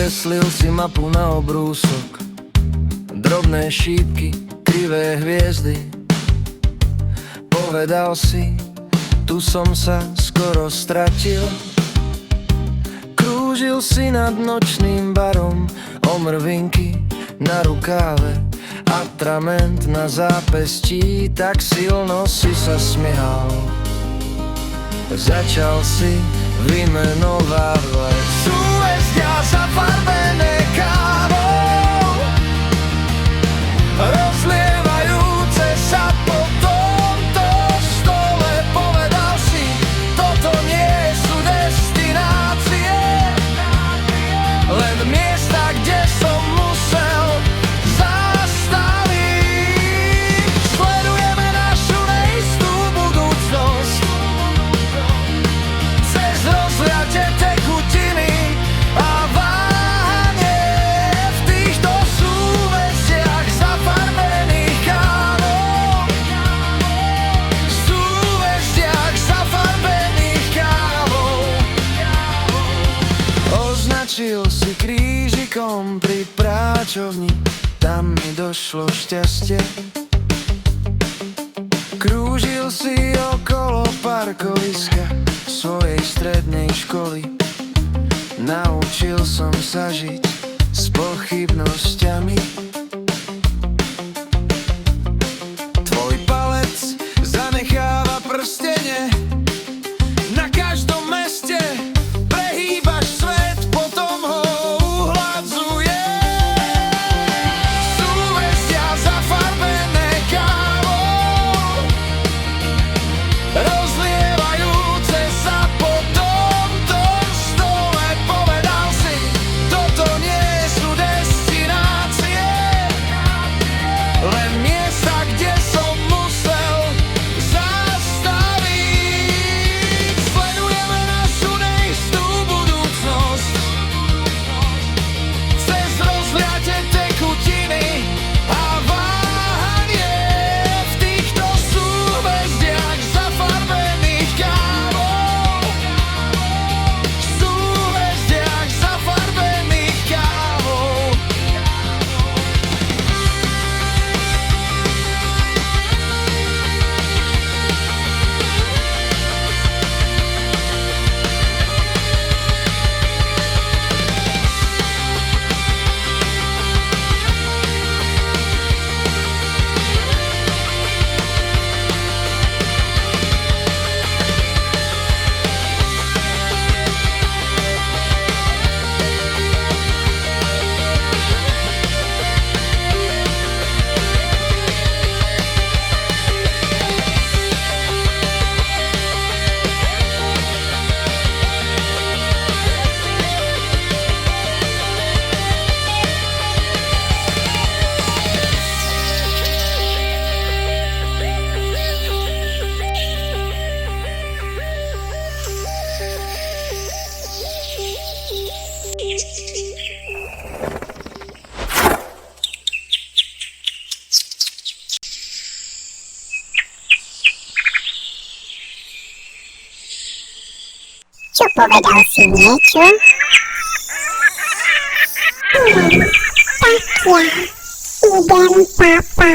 Nakreslil si mapu na obrúsok, drobné šípky, krivé hviezdy. Povedal si, tu som sa skoro stratil. Krúžil si nad nočným barom, omrvinky na rukáve, atrament na zápestí, tak silno si sa smial. Začal si vymenovávať súhvezdia zafarbené kávou, rozlievajúce sa po tomto stole. Povedal si, toto nie sú destinácie, len miesta, kde som musel zastaviť. Sledujeme našu neistú budúcnosť cez rozliate tekutiny a váhanie v týchto súhvezdiach zafarbených kávou. Súhvezdiach zafarbených kávou. Označil si krížikom pri práčovni, tam mi došlo šťastie. Krúžil si okolo parkoviska svojej strednej školy. Naučil som sa žiť s pochybnosťami. Tvoj palec zanecháva prstene na každom meste. Prehýbaš svet, potom ho uhladzuješ. Súhvezdia zafarbené kávou, rozlievajúce sa po tomto stole. Povedal si, toto nie sú destinácie, len miesta, kde som musel zastaviť. Sledujeme našu neistú budúcnosť cez rozliate tekutiny a váhanie v týchto súhvezdiach zafarbených kávou. Súhvezdiach zafarbených kávou. Čo povedal si niečo? Tak ja idem, papa.